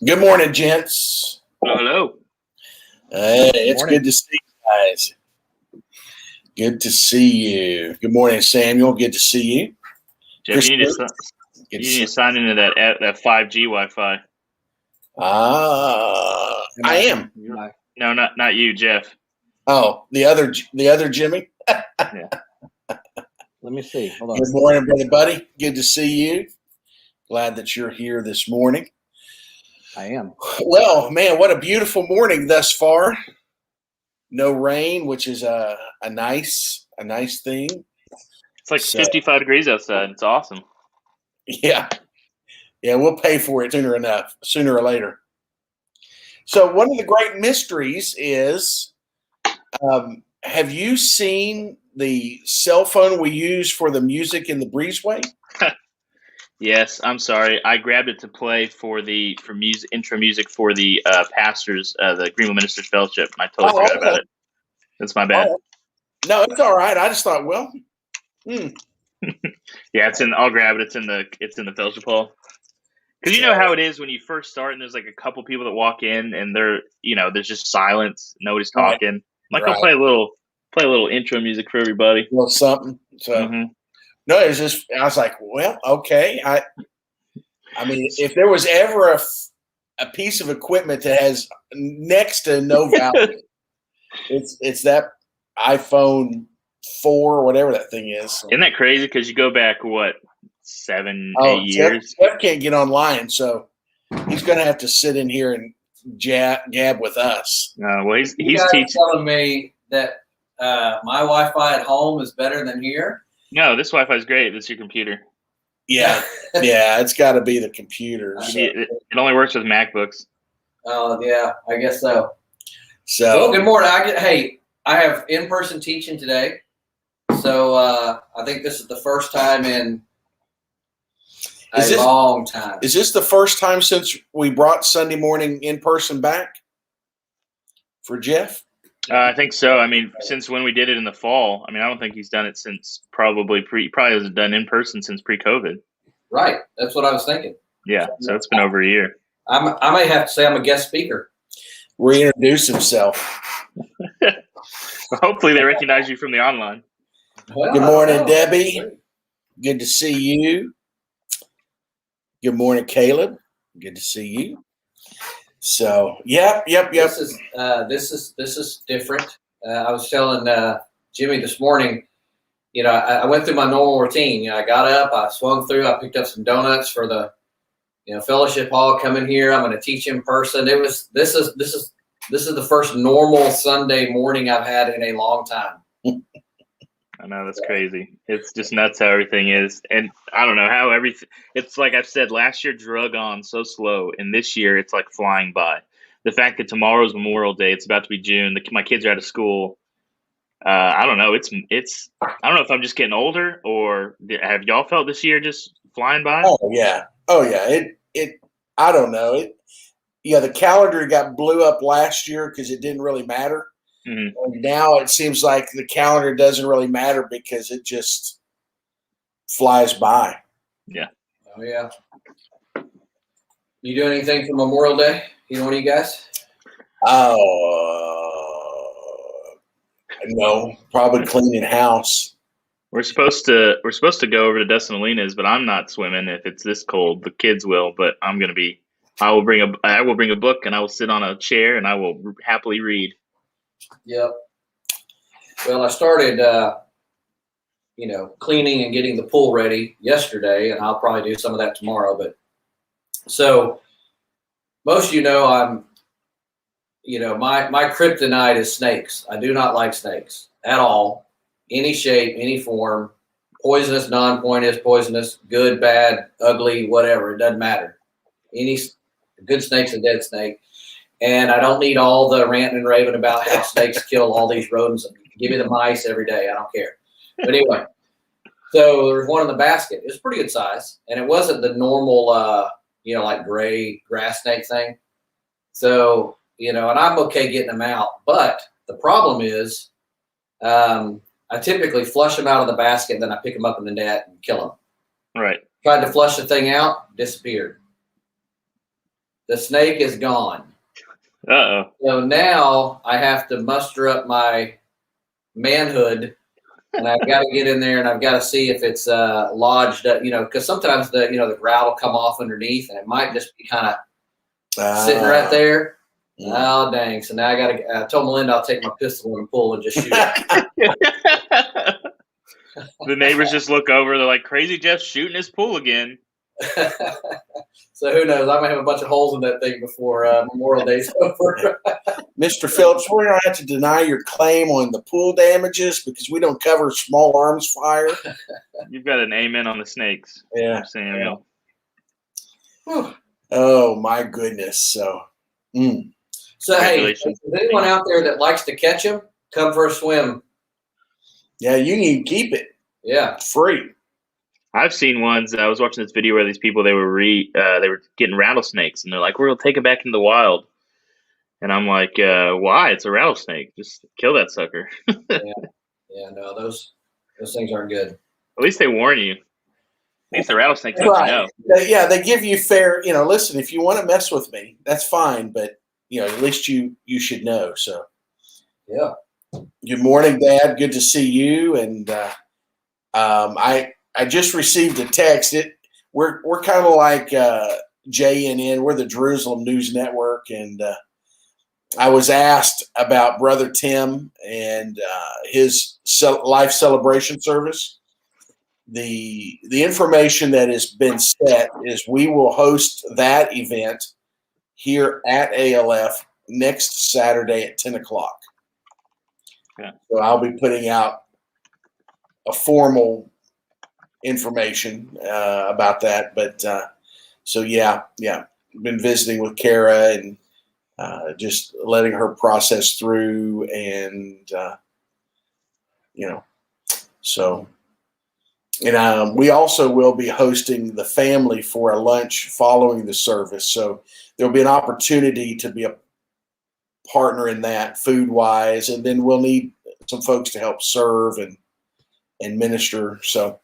Good morning, gents. Hello. Hey, it's good to see you guys. Good to see you. Good morning, Samuel. Good to see you. Jeff, you need to sign into that 5G Wi-Fi. I am. No, not you, Jeff. Oh, the other Jimmy. Yeah. Let me see. Hold on. Good morning, brother buddy. Good to see you. Glad that you're here this morning. I am. Well, man, what a beautiful morning thus far. No rain, which is a nice thing. It's like 55 degrees outside. It's awesome. Yeah, we'll pay for it sooner or later. So one of the great mysteries is, have you seen the cell phone we use for the music in the breezeway? Yes, I'm sorry. I grabbed it to play for music, intro music for the pastors, the Greenville Ministers Fellowship. I totally forgot about it. That's my bad. Oh. No, it's all right. I just thought, well, Yeah, I'll grab it. It's in the fellowship hall. Because you know how it is when you first start, and there's like a couple people that walk in, and there's just silence, nobody's talking. I'm like, I'll play a little intro music for everybody. A little something. So no, it was just, I was like, well, okay. I mean, if there was ever a piece of equipment that has next to no value, it's that iPhone 4 or whatever that thing is. Isn't that crazy? Because you go back, 8 years? Jeff can't get online, so he's going to have to sit in here and gab with us. Well, he's teaching. Telling me that my Wi-Fi at home is better than here. No, this Wi-Fi is great. It's your computer. Yeah, it's got to be the computer. So. It only works with MacBooks. Oh yeah, I guess so. Well, good morning. I have in-person teaching today, so I think this is the first time in a long time. Is this the first time since we brought Sunday morning in person back for Jeff? I think so. I mean, since when we did it in the fall. I mean, I don't think he's done it since probably hasn't done in person since pre-COVID. Right. That's what I was thinking. Yeah. So it's been over a year. I may have to say I'm a guest speaker. Reintroduce himself. Hopefully they recognize you from the online. Well, good morning, Debbie. Good to see you. Good morning, Caleb. Good to see you. So, yep. This is different. I was telling Jimmy this morning. I went through my normal routine. I got up, I swung through, I picked up some donuts for the, fellowship hall. Come in here. I'm going to teach in person. This is the first normal Sunday morning I've had in a long time. I know, that's crazy. It's just nuts how everything is. And I don't know how it's like I've said, last year drug on so slow, and this year it's like flying by. The fact that tomorrow's Memorial Day, it's about to be June, my kids are out of school. I don't know. I don't know if I'm just getting older, or have y'all felt this year just flying by? Oh yeah. I don't know. The calendar blew up last year because it didn't really matter. Mm-hmm. And now it seems like the calendar doesn't really matter because it just flies by. Yeah. Oh yeah. You do anything for Memorial Day? Either one of you guys? No, probably cleaning house. We're supposed to go over to Dustin Alina's, but I'm not swimming if it's this cold. The kids will, but I will bring a book, and I will sit on a chair, and I will happily read. Yep. Well, I started, cleaning and getting the pool ready yesterday, and I'll probably do some of that tomorrow. But so most of I'm, my kryptonite is snakes. I do not like snakes at all, any shape, any form, poisonous, non-poisonous, good, bad, ugly, whatever. It doesn't matter. Any good snake's a dead snake. And I don't need all the ranting and raving about how snakes kill all these rodents. Give me the mice every day. I don't care. But anyway, so there's one in the basket. It was pretty good size. And it wasn't the normal, like gray grass snake thing. So, and I'm okay getting them out. But the problem is I typically flush them out of the basket, and then I pick them up in the net and kill them. Right. Tried to flush the thing out, disappeared. The snake is gone. Uh-oh. So now I have to muster up my manhood, and I've got to get in there and I've got to see if it's lodged, because sometimes the grout will come off underneath, and it might just be kind of sitting right there. Yeah. Oh, dang. So now I told Melinda I'll take my pistol in the pool and just shoot it. The neighbors just look over. They're like, crazy Jeff's shooting his pool again. So who knows? I might have a bunch of holes in that thing before Memorial Day's over. Mr. Phillips, we're going to have to deny your claim on the pool damages because we don't cover small arms fire. You've got an amen on the snakes. Yeah. Samuel. Yeah. Oh, my goodness. So, So, hey, if there's anyone out there that likes to catch them, come for a swim. Yeah, you can keep it. Yeah. Free. I've seen ones. I was watching this video where these people, they were getting rattlesnakes, and they're like, we're going to take it back into the wild. And I'm like, why? It's a rattlesnake. Just kill that sucker. Yeah, no, those things aren't good. At least they warn you. At least the rattlesnake lets you know. Yeah, they give you fair, listen, if you want to mess with me, that's fine, but, at least you should know. So, yeah. Good morning, Dad. Good to see you. And I just received a text. We're kind of like JNN. We're the Jerusalem News Network, and I was asked about Brother Tim and his life celebration service. The information that has been set is we will host that event here at ALF next Saturday at 10 o'clock. Yeah. So I'll be putting out a formal information about that. But so yeah, been visiting with Kara and just letting her process through, and so. And we also will be hosting the family for a lunch following the service. So there'll be an opportunity to be a partner in that food-wise, and then we'll need some folks to help serve and minister. So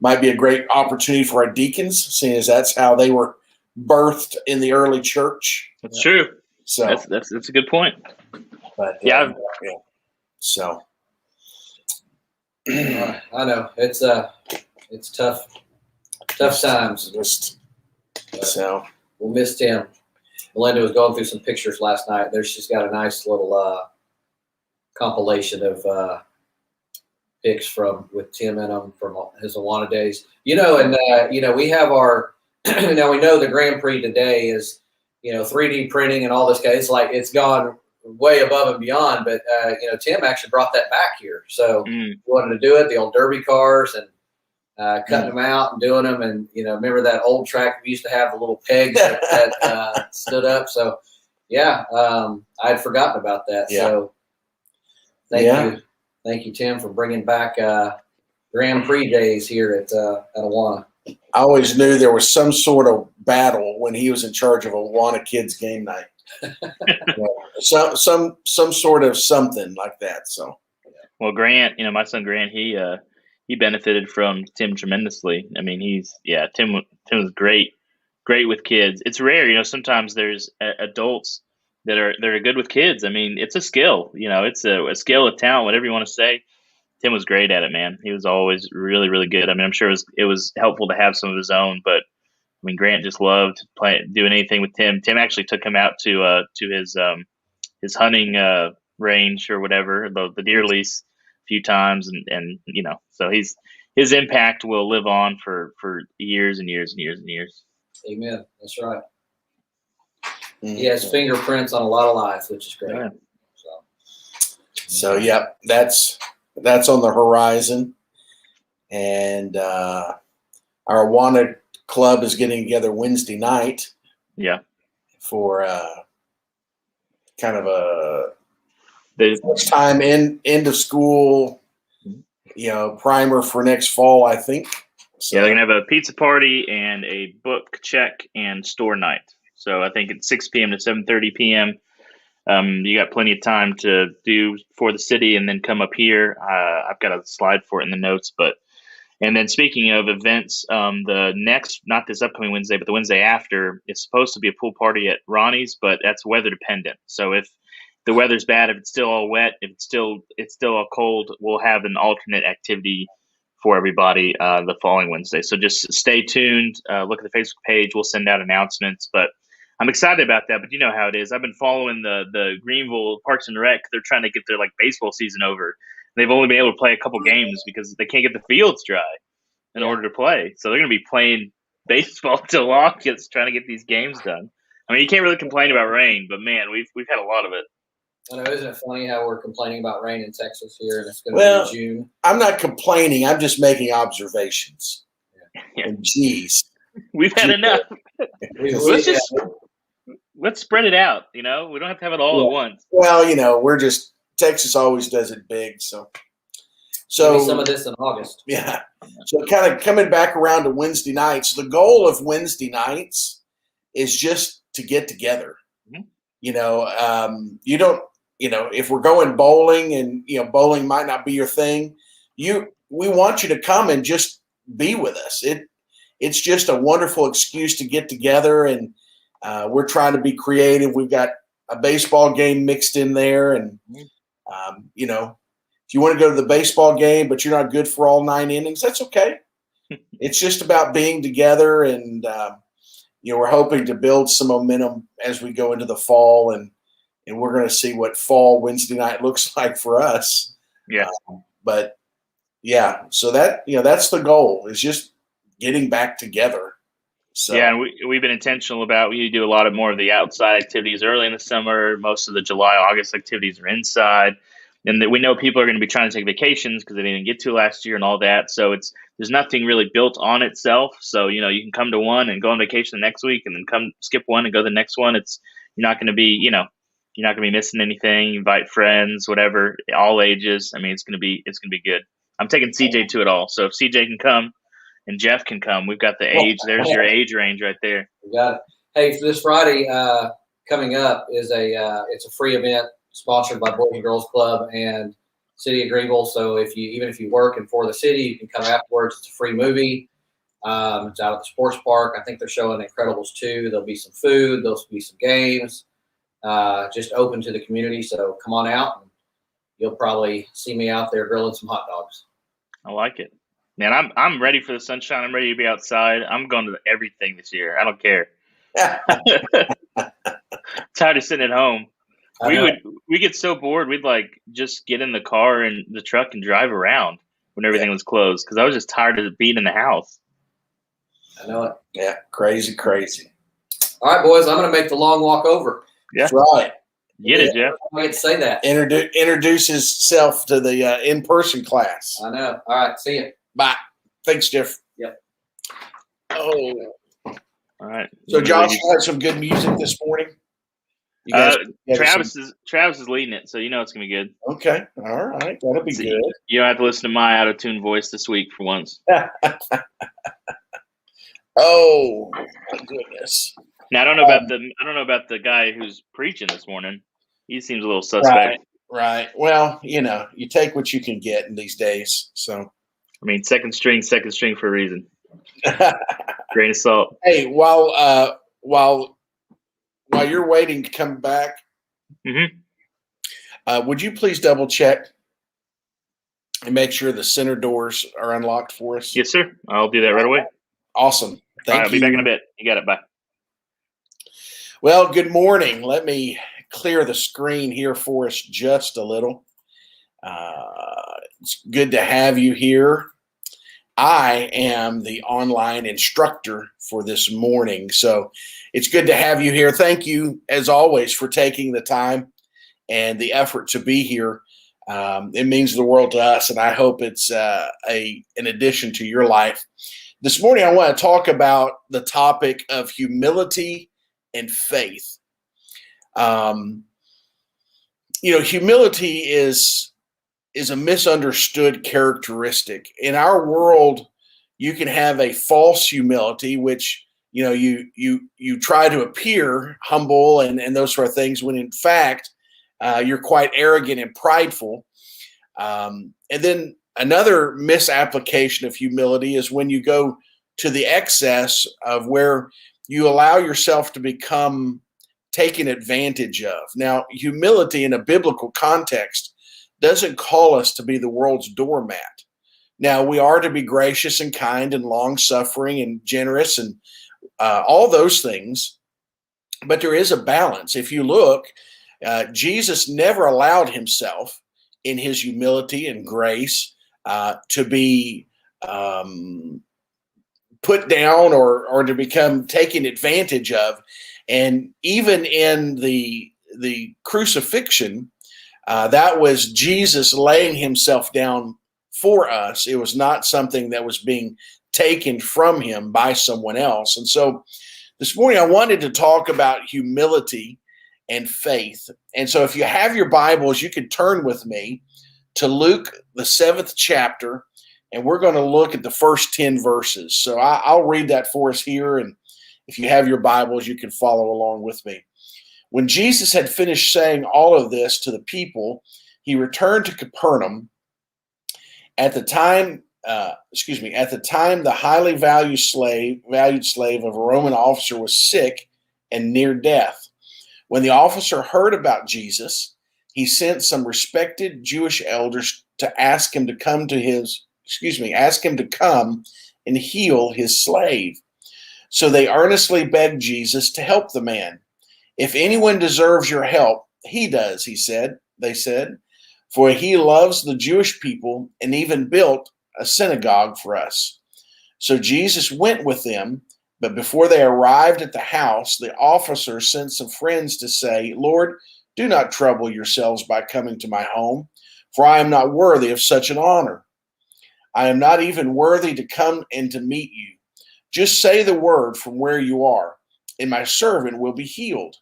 might be a great opportunity for our deacons, seeing as that's how they were birthed in the early church. That's true. So that's a good point. But yeah. So I know it's tough times. So we'll miss Tim. Melinda was going through some pictures last night. She's got a nice little compilation of pics with Tim in them from his Awana days. And we have our now we know the Grand Prix today is 3D printing and all this guy. It's like it's gone way above and beyond, but Tim actually brought that back here. So we wanted to do it, the old derby cars, and cutting them out and doing them. And remember that old track we used to have, the little pegs that stood up. So yeah, I'd forgotten about that. Yeah. So thank you, Tim, for bringing back Grand Prix days here at Awana. I always knew there was some sort of battle when he was in charge of Awana Kids game night. Some sort of something like that. So, well, Grant, my son Grant, he benefited from Tim tremendously. I mean, Tim was great with kids. It's rare, sometimes there's adults that are good with kids. I mean, it's a skill, it's a skill, a talent, whatever you want to say. Tim was great at it, man. He was always really, really good. I mean, I'm sure it was helpful to have some of his own, but I mean, Grant just loved doing anything with Tim. Tim actually took him out to his hunting range or whatever, the deer lease, a few times, and so his impact will live on for years and years and years and years. Amen. That's right. Mm-hmm. He has fingerprints on a lot of lives, which is great. Yeah. So yeah, that's on the horizon, and our Awana Club is getting together Wednesday night. Yeah. For kind of first time end of school, primer for next fall, I think. So, yeah, they're gonna have a pizza party and a book check and store night. So I think it's 6 p.m. to 7:30 p.m. You got plenty of time to do for the city and then come up here. I've got a slide for it in the notes, but And then speaking of events, the next, not this upcoming Wednesday, but the Wednesday after, is supposed to be a pool party at Ronnie's, but that's weather dependent. So if the weather's bad, if it's still all wet, if it's still all cold, we'll have an alternate activity for everybody the following Wednesday. So just stay tuned. Look at the Facebook page. We'll send out announcements. But I'm excited about that. But you know how it is. I've been following the Greenville Parks and Rec. They're trying to get their baseball season over. They've only been able to play a couple games because they can't get the fields dry in order to play. So they're going to be playing baseball till August, trying to get these games done. I mean, you can't really complain about rain, but man, we've had a lot of it. I know, isn't it funny how we're complaining about rain in Texas here, and it's going to be June? I'm not complaining. I'm just making observations. Yeah. And geez, we've had enough. Let's spread it out. We don't have to have it all at once. Well, we're just Texas always does it big, so maybe some of this in August. Yeah. So kind of coming back around to Wednesday nights, the goal of Wednesday nights is just to get together. Mm-hmm. You don't. If we're going bowling and, bowling might not be your thing, we want you to come and just be with us. It's just a wonderful excuse to get together, and we're trying to be creative. We've got a baseball game mixed in there, and, if you want to go to the baseball game, but you're not good for all 9 innings, that's okay. It's just about being together, and, we're hoping to build some momentum as we go into the fall, and we're going to see what fall Wednesday night looks like for us. Yeah. But yeah, so that's the goal, is just getting back together. So yeah, and we've been intentional about, we do a lot of more of the outside activities early in the summer. Most of the July, August activities are inside. And we know people are going to be trying to take vacations because they didn't get to last year and all that. So there's nothing really built on itself. So, you can come to one and go on vacation the next week and then come skip one and go to the next one. You're not going to be, you're not going to be missing anything. Invite friends, whatever, all ages. I mean, it's going to be good. I'm taking CJ to it all. So if CJ can come and Jeff can come, we've got the age. There's your age range right there. We got it. Hey, for this Friday coming up is it's a free event sponsored by Boys and Girls Club and City of Greenville. So even if you work in for the city, you can come afterwards. It's a free movie. It's out at the sports park. I think they're showing Incredibles 2. There'll be some food. There'll be some games. Just open to the community. So come on out, and you'll probably see me out there grilling some hot dogs. I like it, man. I'm ready for the sunshine. I'm ready to be outside. I'm going to everything this year. I don't care. Tired of sitting at home. We get so bored. We'd just get in the car and the truck and drive around when everything was closed, because I was just tired of being in the house. I know it. Yeah, crazy. All right, boys. I'm going to make the long walk over. Yeah. That's right. Get it, Jeff. I get to say that. Introduce himself to the in-person class. I know. All right. See you. Bye. Thanks, Jeff. Yep. Oh. All right. So Josh, you had some good music this morning? Travis is leading it, so it's gonna be good. Okay, all right, that'll be good. You don't have to listen to my out-of-tune voice this week for once. Oh my goodness! Now I don't know about the guy who's preaching this morning. He seems a little suspect. Right. Well, you take what you can get in these days. So, I mean, second string for a reason. Grain of salt. Hey, while you're waiting to come back, would you please double check and make sure the center doors are unlocked for us? Yes, sir. I'll do that right away. Awesome. Thank you. I'll be back in a bit. You got it. Bye. Well, good morning. Let me clear the screen here for us just a little. It's good to have you here. I am the online instructor for this morning, so it's good to have you here. Thank you, as always, for taking the time and the effort to be here. It means the world to us, and I hope it's an addition to your life. This morning, I want to talk about the topic of humility and faith. Humility is a misunderstood characteristic. In our world, you can have a false humility, which you try to appear humble and those sort of things, when in fact you're quite arrogant and prideful. And then Another misapplication of humility is when you go to the excess of where you allow yourself to become taken advantage of. Now, humility in a biblical context doesn't call us to be the world's doormat. Now, we are to be gracious and kind and long-suffering and generous and all those things, but there is a balance. If you look, Jesus never allowed himself in his humility and grace to be put down or to become taken advantage of. And even in the crucifixion, that was Jesus laying himself down for us. It was not something that was being taken from him by someone else. And so this morning I wanted to talk about humility and faith. And so if you have your Bibles, you could turn with me to Luke, the 7th chapter, and we're going to look at the first 10 verses. So I'll read that for us here, and if you have your Bibles, you can follow along with me. When Jesus had finished saying all of this to the people, he returned to Capernaum. At the time, the highly valued slave of a Roman officer was sick and near death. When the officer heard about Jesus, he sent some respected Jewish elders to ask him to come and heal his slave. So they earnestly begged Jesus to help the man. If anyone deserves your help, he does, they said, for he loves the Jewish people and even built a synagogue for us. So Jesus went with them, but before they arrived at the house, the officer sent some friends to say, Lord, do not trouble yourselves by coming to my home, for I am not worthy of such an honor. I am not even worthy to come and to meet you. Just say the word from where you are, and my servant will be healed.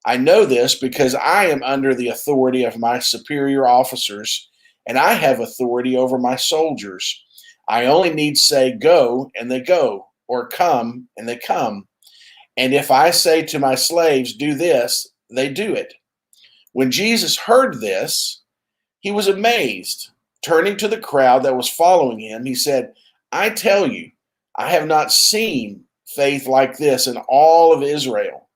I know this because I am under the authority of my superior officers, and I have authority over my soldiers. I only need to say, go, and they go, or come, and they come. And if I say to my slaves, do this, they do it. When Jesus heard this, he was amazed. Turning to the crowd that was following him, he said, I tell you, I have not seen faith like this in all of Israel.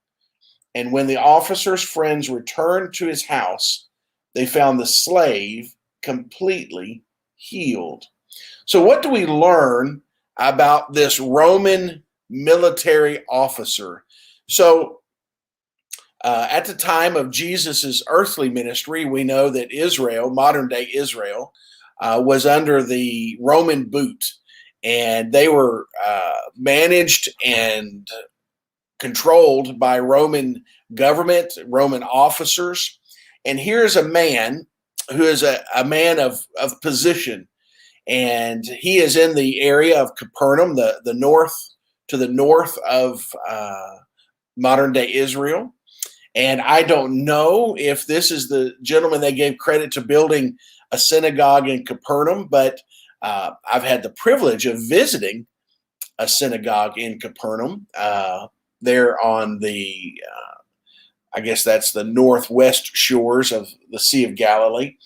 And when the officer's friends returned to his house, they found the slave completely healed. So what do we learn about this Roman military officer? So at the time of Jesus's earthly ministry, we know that Israel, modern day Israel, was under the Roman boot, and they were managed and controlled by Roman government, Roman officers. And here's a man who is a man of position, and he is in the area of Capernaum, the north, to the north of modern day Israel. And I don't know if this is the gentleman they gave credit to building a synagogue in Capernaum, but I've had the privilege of visiting a synagogue in Capernaum. There on the, I guess that's the northwest shores of the Sea of Galilee.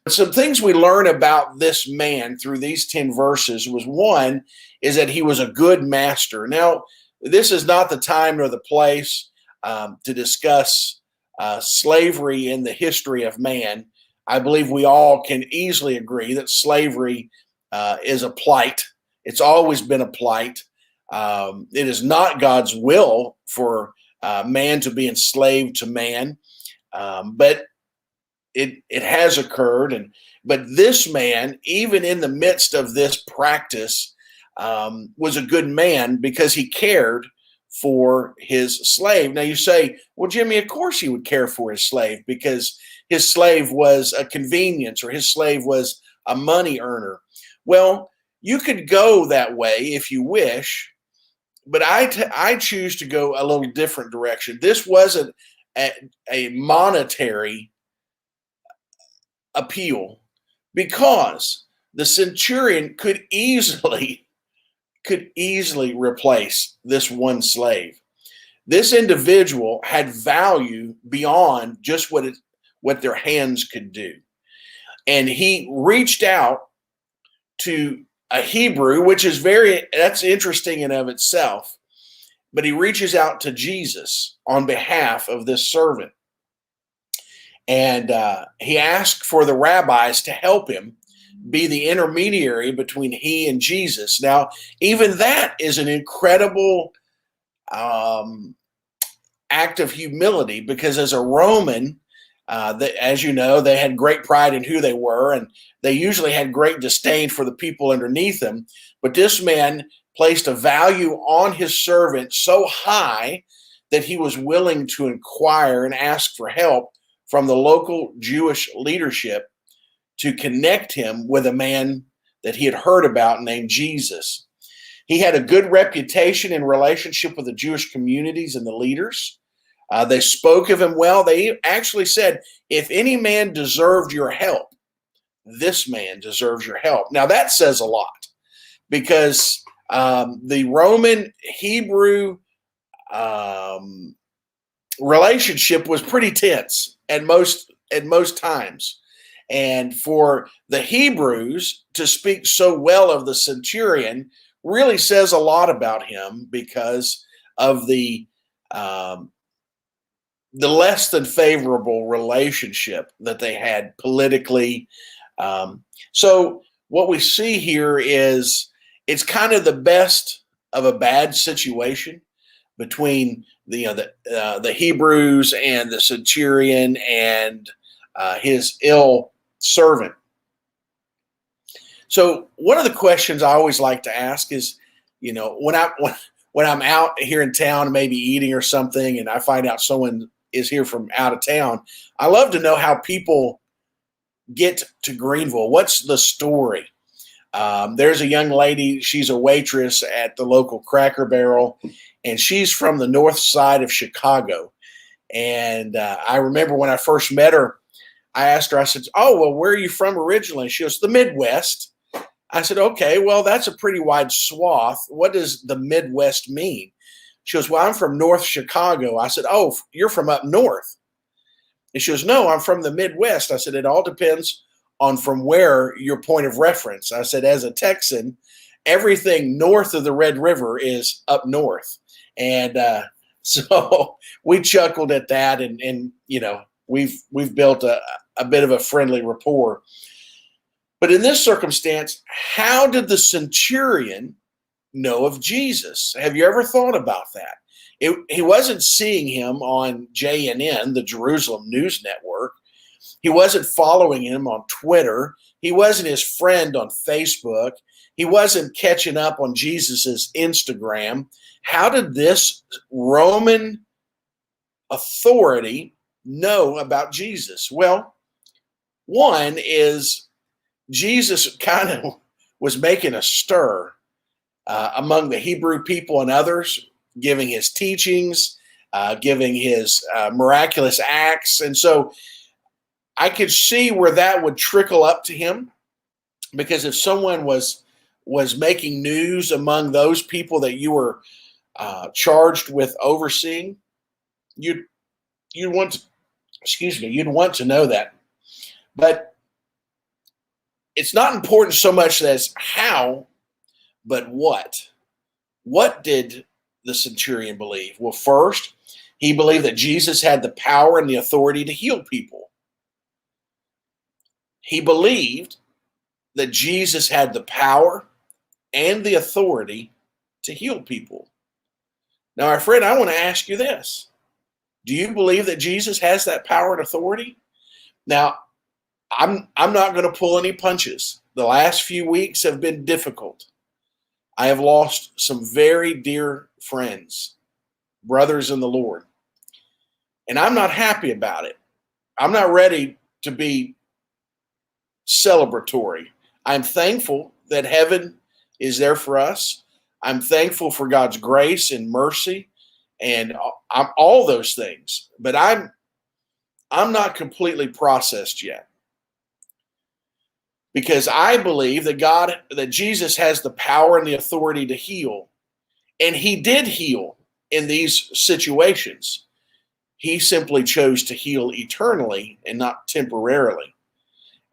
But some things we learn about this man through these 10 verses was, one, is that he was a good master. Now, this is not the time nor the place to discuss slavery in the history of man. I believe we all can easily agree that slavery is a plight. It's always been a plight. It is not God's will for man to be enslaved to man, but it has occurred. But this man, even in the midst of this practice, was a good man because he cared for his slave. Now you say, well, Jimmy, of course he would care for his slave because his slave was a convenience or his slave was a money earner. Well, you could go that way if you wish, but I choose to go a little different direction. This wasn't a monetary appeal because the centurion could easily replace this one slave. This individual had value beyond just what their hands could do. And he reached out to a Hebrew, which is that's interesting in of itself. But he reaches out to Jesus on behalf of this servant. And he asked for the rabbis to help him be the intermediary between he and Jesus. Now, even that is an incredible act of humility, because as a Roman, as you know, they had great pride in who they were, and they usually had great disdain for the people underneath them. But this man placed a value on his servant so high that he was willing to inquire and ask for help from the local Jewish leadership to connect him with a man that he had heard about named Jesus. He had a good reputation in relationship with the Jewish communities and the leaders. They spoke of him well. They actually said, if any man deserved your help, this man deserves your help. Now that says a lot, because the Roman Hebrew relationship was pretty tense at most times. And for the Hebrews to speak so well of the centurion really says a lot about him, because of the less than favorable relationship that they had politically. So what we see here is it's kind of the best of a bad situation between the Hebrews and the centurion and his ill servant. So one of the questions I always like to ask is, when I'm out here in town, maybe eating or something, and I find out someone is here from out of town, I love to know how people get to Greenville. What's the story? There's a young lady, she's a waitress at the local Cracker Barrel, and she's from the north side of Chicago. And I remember when I first met her, I asked her, I said, oh, well, where are you from originally? She goes, the Midwest. I said, okay, well, that's a pretty wide swath. What does the Midwest mean? She goes, well, I'm from North Chicago. I said, oh, you're from up north. And she goes, no, I'm from the Midwest. I said, it all depends on from where your point of reference. I said, as a Texan, everything north of the Red River is up north. And so we chuckled at that, and we've built a bit of a friendly rapport. But in this circumstance, how did the centurion know of Jesus? Have you ever thought about that? He wasn't seeing him on JNN, the Jerusalem News Network. He wasn't following him on Twitter. He wasn't his friend on Facebook. He wasn't catching up on Jesus's Instagram. How did this Roman authority know about Jesus? Well, one is Jesus kind of was making a stir among the Hebrew people and others, giving his teachings, giving his miraculous acts. And so I could see where that would trickle up to him, because if someone was making news among those people that you were charged with overseeing, you'd want to know that. But it's not important so much as how, but what. What did the centurion believe? Well, first, he believed that Jesus had the power and the authority to heal people. He believed that Jesus had the power and the authority to heal people. Now, my friend, I want to ask you this. Do you believe that Jesus has that power and authority? Now, I'm not going to pull any punches. The last few weeks have been difficult. I have lost some very dear friends, brothers in the Lord, and I'm not happy about it. I'm not ready to be celebratory. I'm thankful that heaven is there for us. I'm thankful for God's grace and mercy and all those things, but I'm not completely processed yet. Because I believe that Jesus has the power and the authority to heal. And he did heal in these situations. He simply chose to heal eternally and not temporarily.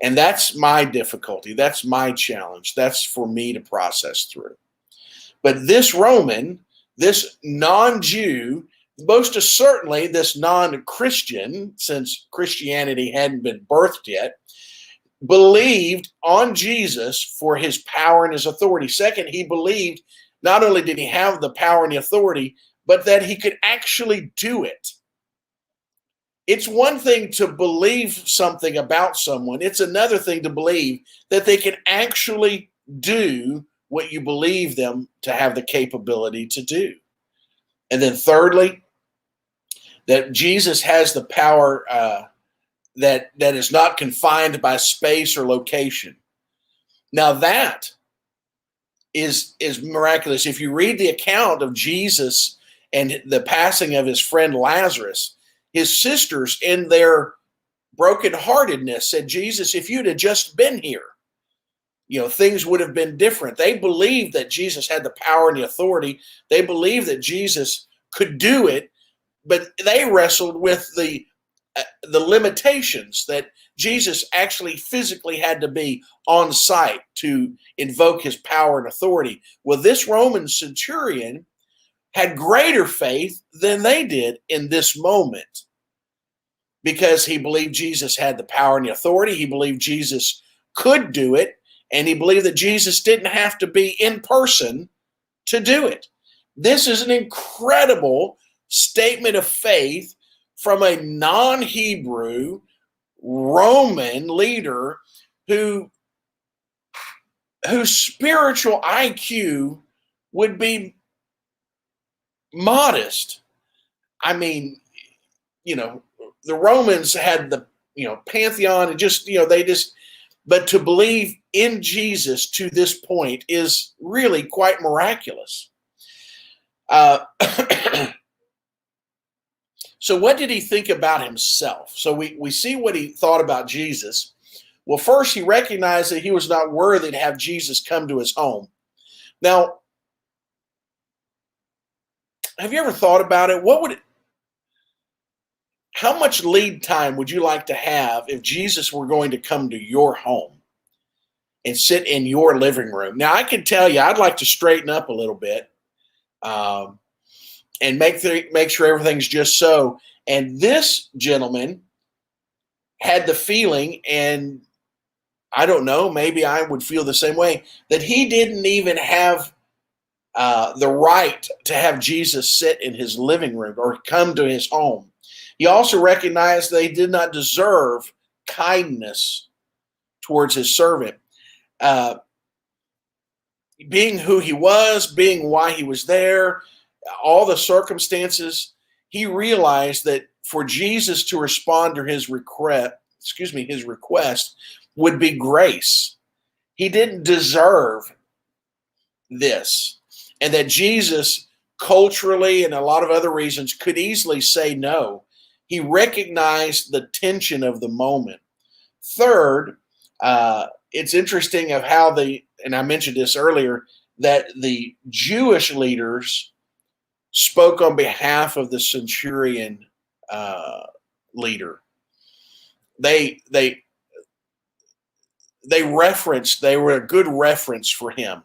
And that's my difficulty. That's my challenge. That's for me to process through. But this Roman, this non-Jew, most certainly this non-Christian, since Christianity hadn't been birthed yet, believed on Jesus for his power and his authority. Second, he believed not only did he have the power and the authority, but that he could actually do it. It's one thing to believe something about someone. It's another thing to believe that they can actually do what you believe them to have the capability to do. And then thirdly, that Jesus has the power that is not confined by space or location. Now that is miraculous. If you read the account of Jesus and the passing of his friend Lazarus, his sisters in their brokenheartedness said, Jesus, if you'd have just been here, things would have been different. They believed that Jesus had the power and the authority. They believed that Jesus could do it, but they wrestled with the limitations that Jesus actually physically had to be on site to invoke his power and authority. Well, this Roman centurion had greater faith than they did in this moment because he believed Jesus had the power and the authority. He believed Jesus could do it, and he believed that Jesus didn't have to be in person to do it. This is an incredible statement of faith from a non-Hebrew Roman leader whose spiritual IQ would be modest. I mean, the Romans had the, pantheon and but to believe in Jesus to this point is really quite miraculous. So what did he think about himself? So we see what he thought about Jesus. Well, first, he recognized that he was not worthy to have Jesus come to his home. Now, have you ever thought about it? How much lead time would you like to have if Jesus were going to come to your home and sit in your living room? Now, I can tell you, I'd like to straighten up a little bit and make sure everything's just so. And this gentleman had the feeling, and I don't know, maybe I would feel the same way, that he didn't even have the right to have Jesus sit in his living room or come to his home. He also recognized they did not deserve kindness towards his servant. Being who he was, being why he was there, all the circumstances, he realized that for Jesus to respond to his request would be grace. He didn't deserve this. And that Jesus, culturally and a lot of other reasons, could easily say no. He recognized the tension of the moment. Third, it's interesting of how and I mentioned this earlier, that the Jewish leaders spoke on behalf of the centurion leader. They were a good reference for him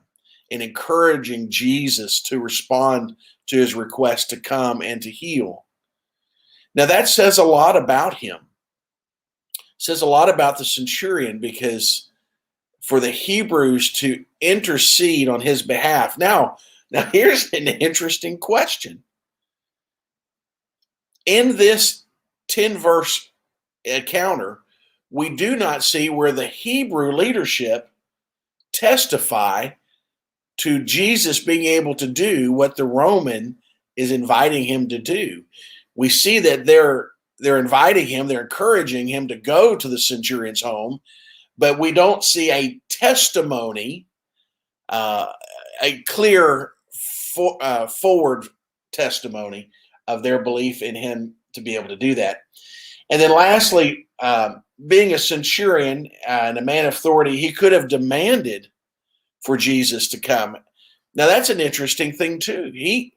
in encouraging Jesus to respond to his request to come and to heal. Now that says a lot about him. It says a lot about the centurion, because for the Hebrews to intercede on his behalf. Now here's an interesting question. In this 10-verse encounter, we do not see where the Hebrew leadership testify to Jesus being able to do what the Roman is inviting him to do. We see that they're inviting him, they're encouraging him to go to the centurion's home, but we don't see a testimony, a clear forward testimony of their belief in him to be able to do that. And then lastly, being a centurion and a man of authority, he could have demanded for Jesus to come. Now that's an interesting thing too. He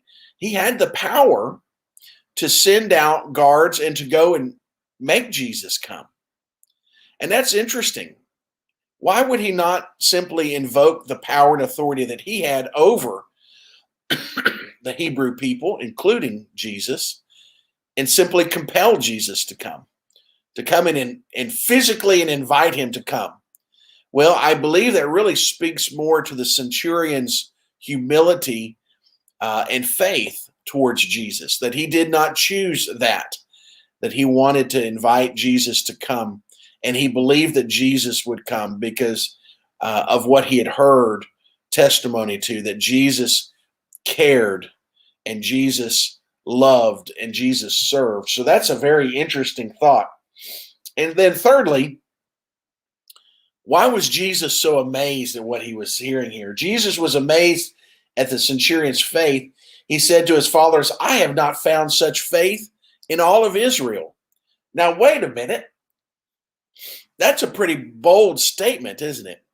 had the power to send out guards and to go and make Jesus come. And that's interesting. why would he not simply invoke the power and authority that he had over the Hebrew people, including Jesus, and simply compel Jesus to come in and physically and invite him to come? Well, I believe that really speaks more to the centurion's humility and faith towards Jesus, that he did not choose that he wanted to invite Jesus to come. And he believed that Jesus would come because of what he had heard testimony to, that Jesus cared and Jesus loved and Jesus served. So that's a very interesting thought. And then thirdly, why was Jesus so amazed at what he was hearing here? Jesus was amazed at the centurion's faith. He said to his followers, I have not found such faith in all of Israel. Now, wait a minute. That's a pretty bold statement, isn't it?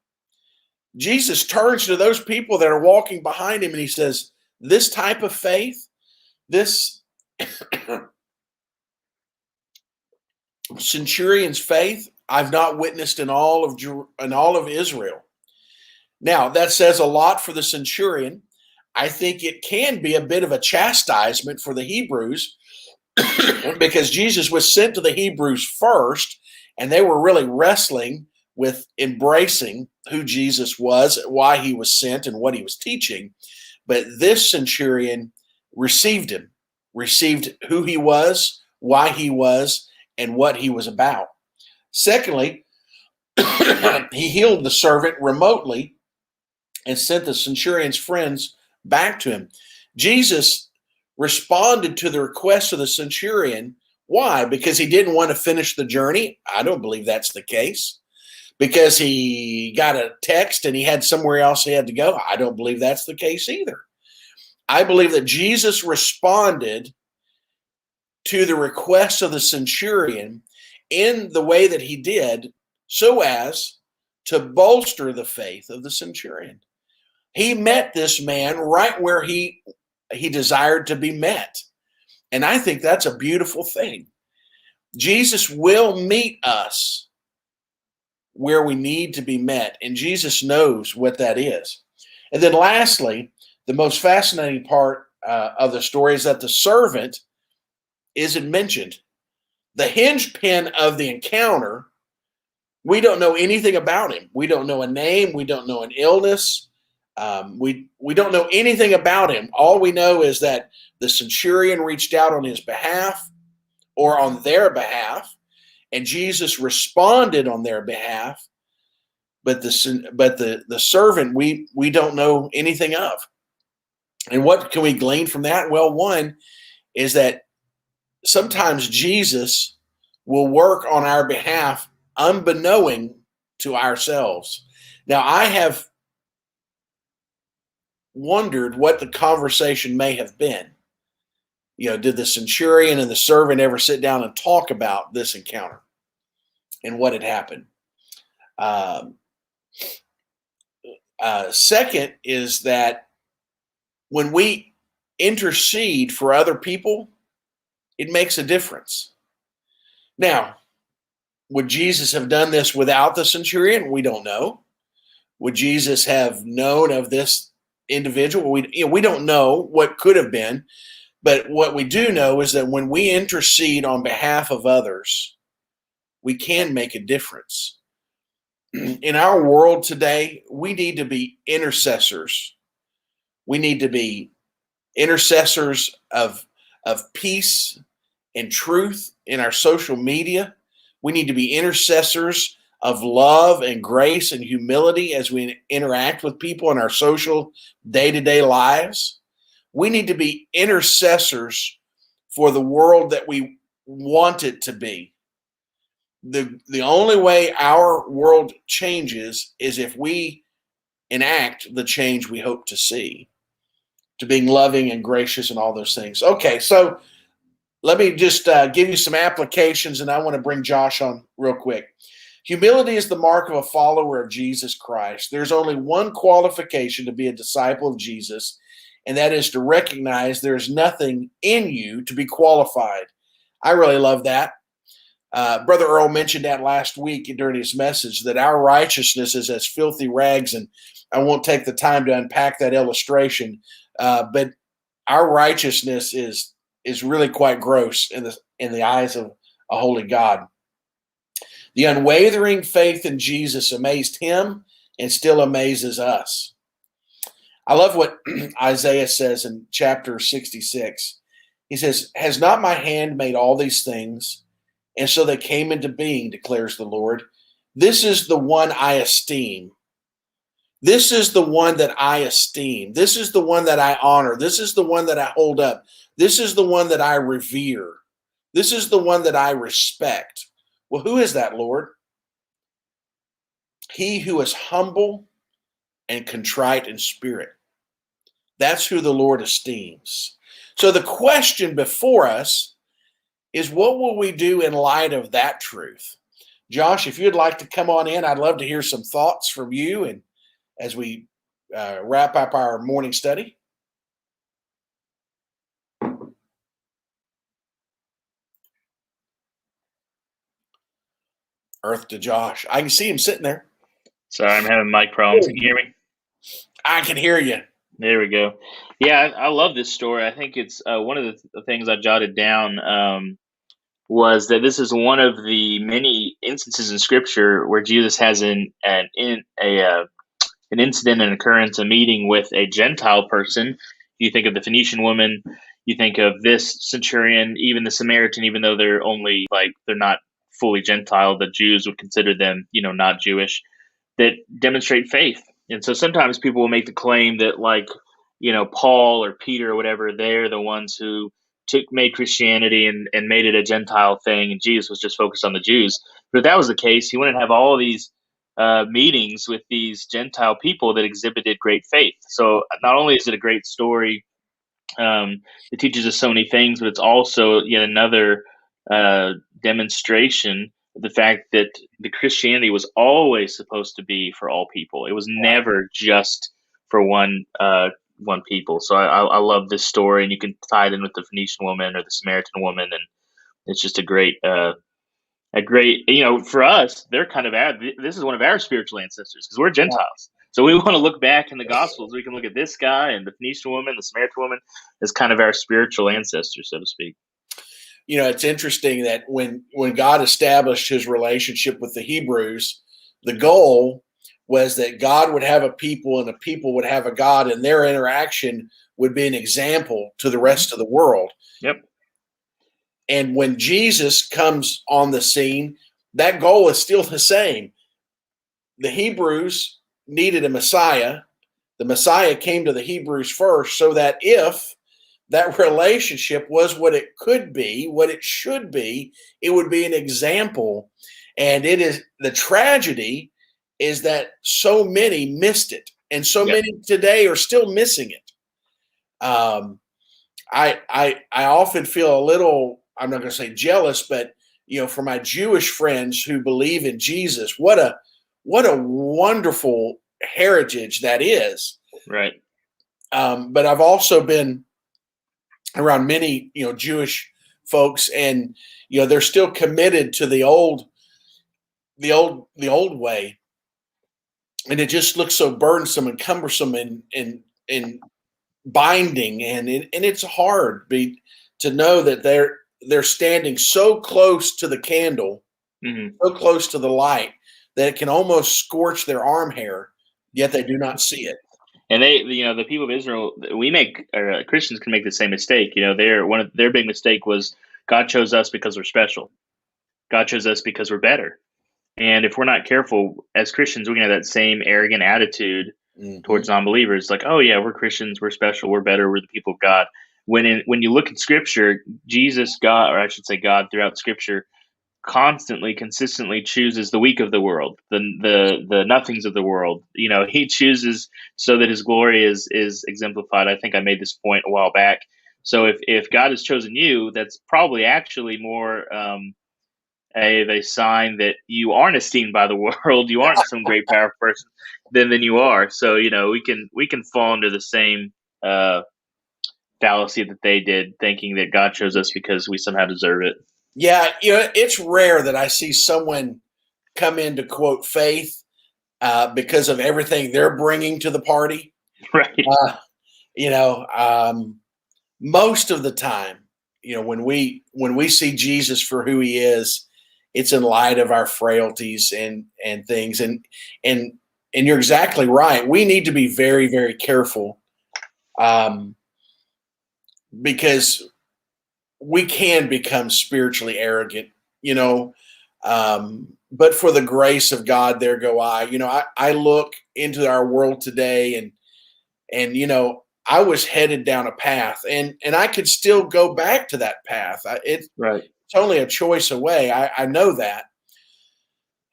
Jesus turns to those people that are walking behind him and he says, this type of faith, this centurion's faith, I've not witnessed in all of Israel. Now, that says a lot for the centurion. I think it can be a bit of a chastisement for the Hebrews because Jesus was sent to the Hebrews first, and they were really wrestling with embracing who Jesus was, why he was sent, and what he was teaching. But this centurion received him, received who he was, why he was, and what he was about. Secondly, he healed the servant remotely and sent the centurion's friends back to him. Jesus responded to the request of the centurion. Why? Because he didn't want to finish the journey? I don't believe that's the case. Because he got a text and he had somewhere else he had to go? I don't believe that's the case either. I believe that Jesus responded to the request of the centurion in the way that he did so as to bolster the faith of the centurion. He met this man right where he desired to be met. And I think that's a beautiful thing. Jesus will meet us where we need to be met, and Jesus knows what that is. And then lastly, the most fascinating part of the story is that the servant isn't mentioned. The hinge pin of the encounter, we don't know anything about him. We don't know a name. We don't know an illness. We don't know anything about him. All we know is that the centurion reached out on his behalf or on their behalf, and Jesus responded on their behalf. But the servant we don't know anything of. And what can we glean from that? Well, one is that sometimes Jesus will work on our behalf unbeknown to ourselves. Now, I have wondered what the conversation may have been. You know, did the centurion and the servant ever sit down and talk about this encounter and what had happened? Second is that when we intercede for other people, it makes a difference. Now, would Jesus have done this without the centurion? We don't know. Would Jesus have known of this individual? We don't know what could have been. But what we do know is that when we intercede on behalf of others, we can make a difference. In our world today, we need to be intercessors. We need to be intercessors of peace and truth in our social media. We need to be intercessors of love and grace and humility as we interact with people in our social day-to-day lives. We need to be intercessors for the world that we want it to be. The only way our world changes is if we enact the change we hope to see, to being loving and gracious and all those things. Okay, so let me just give you some applications, and I want to bring Josh on real quick. Humility is the mark of a follower of Jesus Christ. There's only one qualification to be a disciple of Jesus, and that is to recognize there's nothing in you to be qualified. I really love that. Brother Earl mentioned that last week during his message, that our righteousness is as filthy rags, and I won't take the time to unpack that illustration, but our righteousness is really quite gross in the eyes of a holy God. The unwavering faith in Jesus amazed him and still amazes us. I love what Isaiah says in chapter 66. He says, "Has not my hand made all these things? And so they came into being, declares the Lord. This is the one I esteem. This is the one that I esteem. This is the one that I honor. This is the one that I hold up. This is the one that I revere. This is the one that I respect." Well, who is that, Lord? He who is humble and contrite in spirit. That's who the Lord esteems. So the question before us is, what will we do in light of that truth? Josh, if you'd like to come on in, I'd love to hear some thoughts from you, and as we wrap up our morning study. Earth to Josh. I can see him sitting there. Sorry, I'm having mic problems. Can you hear me? I can hear you. There we go. Yeah, I love this story. I think it's one of the things I jotted down was that this is one of the many instances in Scripture where Jesus has an incident, an occurrence, a meeting with a Gentile person. You think of the Phoenician woman, you think of this centurion, even the Samaritan, even though they're not fully Gentile, the Jews would consider them, not Jewish, that demonstrate faith. And so sometimes people will make the claim that, Paul or Peter or whatever, they're the ones who made Christianity and made it a Gentile thing, and Jesus was just focused on the Jews. But if that was the case, he wouldn't have all of these meetings with these Gentile people that exhibited great faith. So not only is it a great story, it teaches us so many things, but it's also yet another demonstration of the fact that the Christianity was always supposed to be for all people. It was never just for one people. So I love this story, and you can tie it in with the Phoenician woman or the Samaritan woman, and it's just a great, for us, they're kind of this is one of our spiritual ancestors because we're Gentiles. So we want to look back in the Gospels. We can look at this guy and the Phoenician woman, the Samaritan woman, as kind of our spiritual ancestors, so to speak. It's interesting that when God established his relationship with the Hebrews, the goal was that God would have a people and the people would have a God, and their interaction would be an example to the rest of the world. Yep. And when Jesus comes on the scene, that goal is still the same. The Hebrews needed a Messiah. The Messiah came to the Hebrews first, so that if that relationship was what it could be, what it should be, it would be an example. And it is the tragedy is that so many missed it, and so many today are still missing it. I often feel a little, I'm not going to say jealous, but for my Jewish friends who believe in Jesus, what a wonderful heritage that is. Right. But I've also been around many Jewish folks, and they're still committed to the old way, and it just looks so burdensome and cumbersome and binding, and it's hard to know that they're standing so close to the candle, so close to the light that it can almost scorch their arm hair, yet they do not see it. And they, the people of Israel, Christians can make the same mistake. One of their big mistake was God chose us because we're special. God chose us because we're better. And if we're not careful as Christians, we can have that same arrogant attitude towards non-believers. Like, oh yeah, we're Christians, we're special, we're better, we're the people of God. When you look at Scripture, God throughout Scripture consistently chooses the weak of the world, the nothings of the world. He chooses so that his glory is exemplified. I think I made this point a while back. So if God has chosen you, that's probably actually more a sign that you aren't esteemed by the world. You aren't some great powerful person than you are. So we can fall into the same fallacy that they did, thinking that God chose us because we somehow deserve it. Yeah, it's rare that I see someone come into quote faith because of everything they're bringing to the party. Right. Uh, you know, most of the time, when we see Jesus for who he is, it's in light of our frailties and things. And you're exactly right. We need to be very, very careful, um, because we can become spiritually arrogant, you know. But for the grace of God, there go I. I look into our world today, and I was headed down a path, and I could still go back to that path. It's Right. only a choice away. I know that,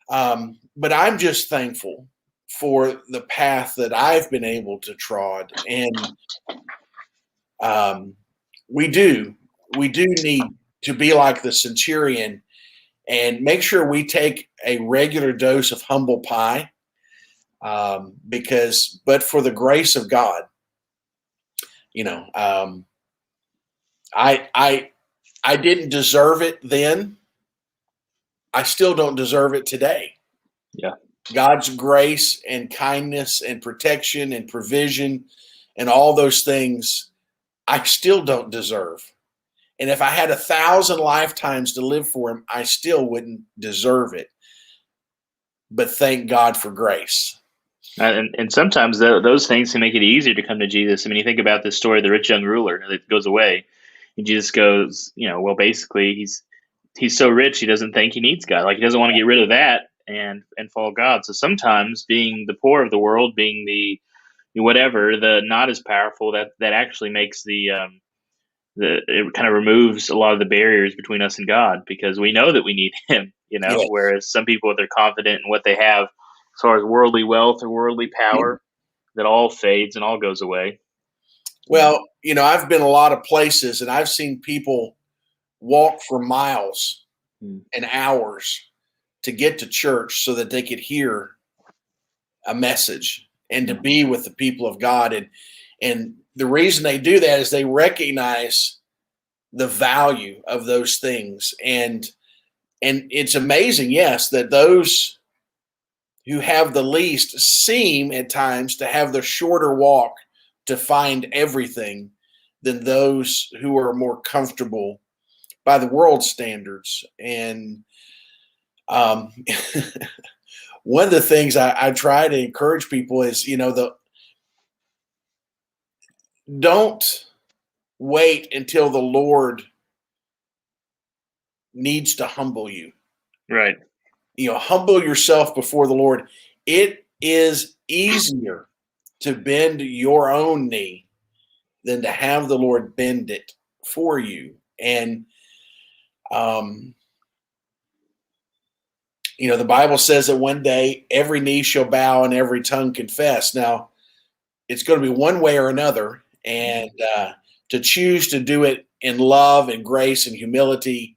but I'm just thankful for the path that I've been able to trod, and um, we do need to be like the centurion and make sure we take a regular dose of humble pie, because but for the grace of God, you know um, I didn't deserve it then. I still don't deserve it today. Yeah. God's grace and kindness and protection and provision and all those things I still don't deserve. And if I had 1,000 lifetimes to live for him, I still wouldn't deserve it. But thank God for grace. And sometimes those things can make it easier to come to Jesus. I mean, you think about this story of the rich young ruler that goes away, and Jesus goes, well, basically he's so rich he doesn't think he needs God. Like he doesn't want to get rid of that and follow God. So sometimes being the poor of the world, being the whatever, the not as powerful, that actually makes it kind of removes a lot of the barriers between us and God, because we know that we need him, Yes. whereas some people, they're confident in what they have as far as worldly wealth or worldly power, that all fades and all goes away. Well, I've been a lot of places and I've seen people walk for miles and hours to get to church so that they could hear a message and to be with the people of God. And the reason they do that is they recognize the value of those things. And it's amazing, yes, that those who have the least seem at times to have the shorter walk to find everything than those who are more comfortable by the world's standards. And um, one of the things I try to encourage people is, don't wait until the Lord needs to humble you. Right. Humble yourself before the Lord. It is easier to bend your own knee than to have the Lord bend it for you. And, the Bible says that one day every knee shall bow and every tongue confess. Now, it's going to be one way or another. And to choose to do it in love and grace and humility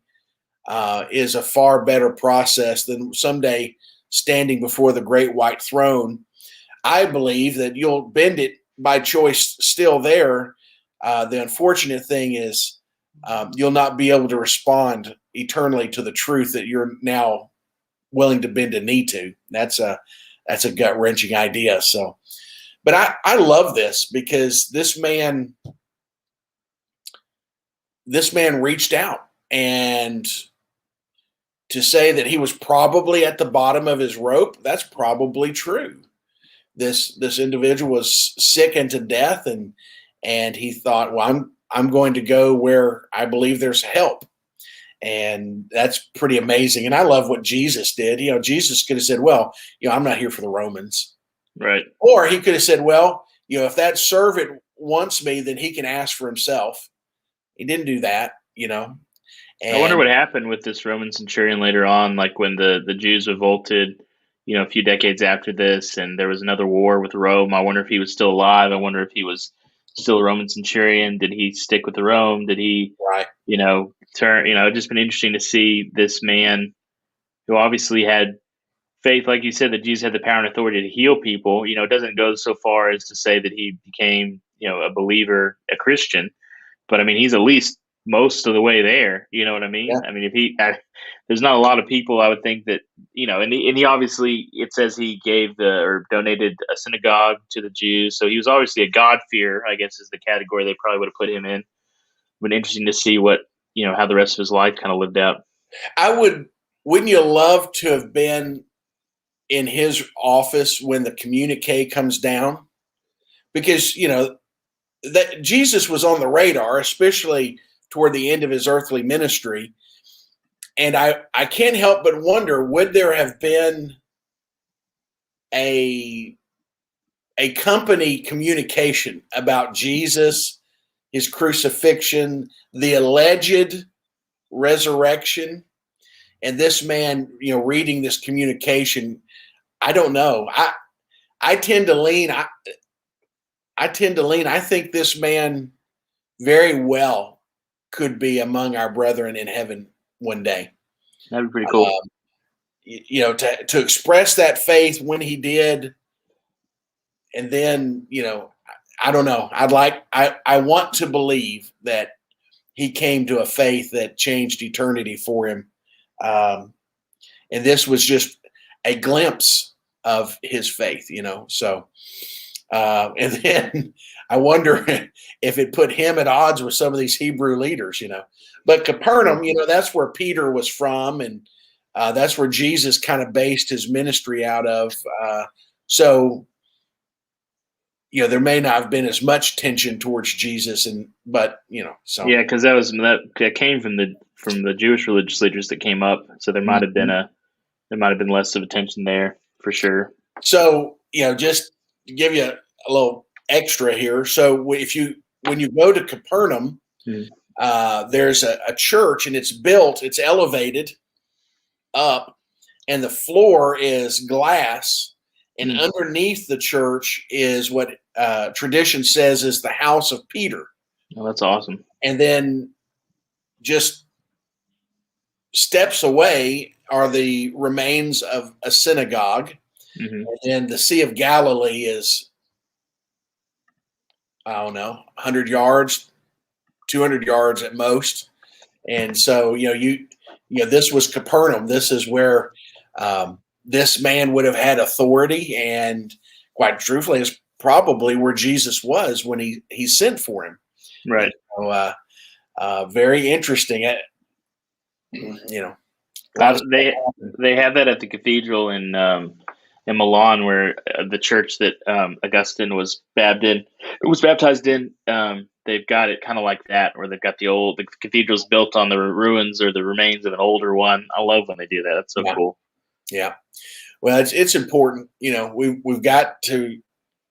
is a far better process than someday standing before the great white throne. I believe that you'll bend it by choice still there. The unfortunate thing is you'll not be able to respond eternally to the truth that you're now willing to bend a knee to. That's a gut wrenching idea. So, but I love this because this man reached out, and to say that he was probably at the bottom of his rope, that's probably true. This individual was sick unto death, and he thought, well, I'm going to go where I believe there's help. And that's pretty amazing. And I love what Jesus did. Jesus could have said, well, I'm not here for the Romans. Right. Or he could have said, well, if that servant wants me, then he can ask for himself. He didn't do that, And I wonder what happened with this Roman centurion later on, like when the Jews revolted, a few decades after this, and there was another war with Rome. I wonder if he was still alive. I wonder if he was still a Roman centurion. Did he stick with the Rome? Did he, right, turn? It's just been interesting to see this man who obviously had faith, like you said, that Jesus had the power and authority to heal people. It doesn't go so far as to say that he became, a believer, a Christian. But I mean, he's at least most of the way there. You know what I mean? Yeah. I mean, there's not a lot of people I would think that, and he obviously, it says he gave or donated a synagogue to the Jews. So he was obviously a God-fearer, I guess is the category they probably would have put him in. But interesting to see what, how the rest of his life kind of lived out. Wouldn't you love to have been in his office when the communique comes down? Because, that Jesus was on the radar, especially toward the end of his earthly ministry. And I can't help but wonder, would there have been a company communication about Jesus, his crucifixion, the alleged resurrection, and this man, reading this communication? I don't know. I tend to lean. I think this man very well could be among our brethren in heaven one day. That'd be pretty cool. To express that faith when he did, and then, I don't know. I want to believe that he came to a faith that changed eternity for him. And this was just a glimpse of his faith, so. And then I wonder if it put him at odds with some of these Hebrew leaders, But Capernaum, that's where Peter was from, and that's where Jesus kind of based his ministry out of. So, there may not have been as much tension towards Jesus, but so yeah, because that came from the Jewish religious leaders that came up, so there might have been less of a tension there for sure. So, just to give you a little extra here. So when you go to Capernaum, there's a church, and it's elevated up, and the floor is glass, and underneath the church is what tradition says is the house of Peter. Oh, that's awesome. And then just steps away are the remains of a synagogue. And then the Sea of Galilee is, I don't know, 100 yards, 200 yards at most. And so, this was Capernaum. This is where this man would have had authority, and quite truthfully, is probably where Jesus was when he sent for him. Right. So, very interesting. They have that at the cathedral in Milan, where the church that Augustine was baptized in. They've got it kind of like that, where they've got the cathedral's built on the ruins or the remains of an older one. I love when they do that. That's so cool. Yeah. Well, it's important. We've got to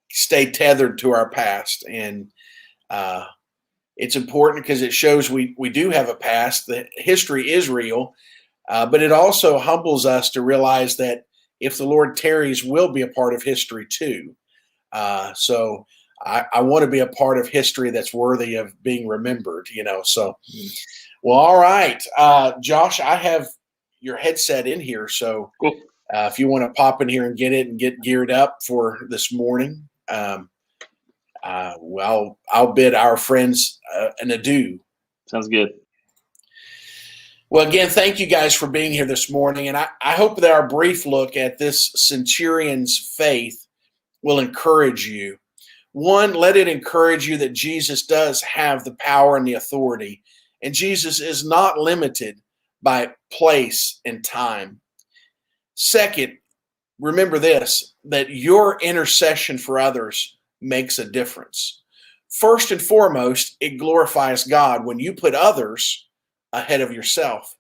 stay tethered to our past, and it's important because it shows we do have a past. That history is real, but it also humbles us to realize that if the Lord tarries, we'll be a part of history too. So I want to be a part of history that's worthy of being remembered, So, well, all right, Josh, I have your headset in here, so cool. If you want to pop in here and get it and get geared up for this morning, well, I'll bid our friends an adieu. Sounds good. Well, again, thank you guys for being here this morning. And I hope that our brief look at this centurion's faith will encourage you. One, let it encourage you that Jesus does have the power and the authority. And Jesus is not limited by place and time. Second, remember this, that your intercession for others makes a difference. First and foremost, it glorifies God when you put others ahead of yourself.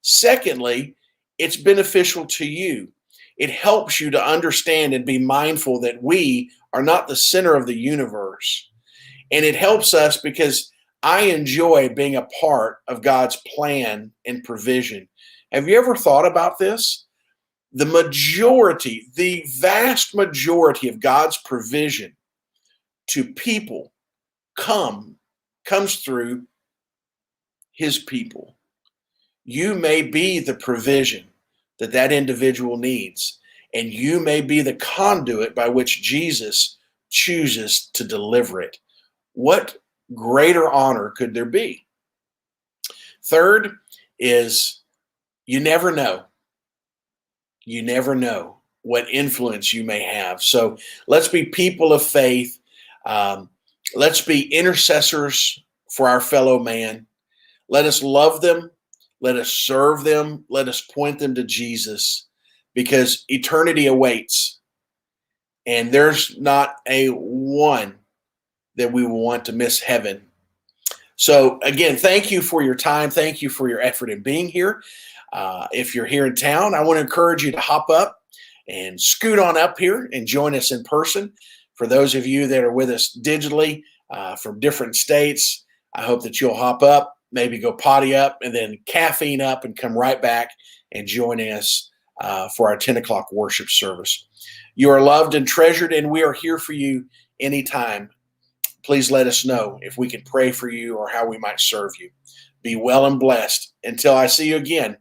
Secondly, it's beneficial to you. It helps you to understand and be mindful that we are not the center of the universe. And it helps us because I enjoy being a part of God's plan and provision. Have you ever thought about this? The vast majority of God's provision to people comes through his people. You may be the provision that individual needs, and you may be the conduit by which Jesus chooses to deliver it. What greater honor could there be? Third is you never know. You never know what influence you may have. So let's be people of faith. Let's be intercessors for our fellow man. Let us love them. Let us serve them. Let us point them to Jesus, because eternity awaits. And there's not a one that we will want to miss heaven. So again, thank you for your time. Thank you for your effort in being here. If you're here in town, I want to encourage you to hop up and scoot on up here and join us in person. For those of you that are with us digitally from different states, I hope that you'll hop up, maybe go potty up, and then caffeine up and come right back and join us for our 10 o'clock worship service. You are loved and treasured, and we are here for you anytime. Please let us know if we can pray for you or how we might serve you. Be well and blessed. Until I see you again,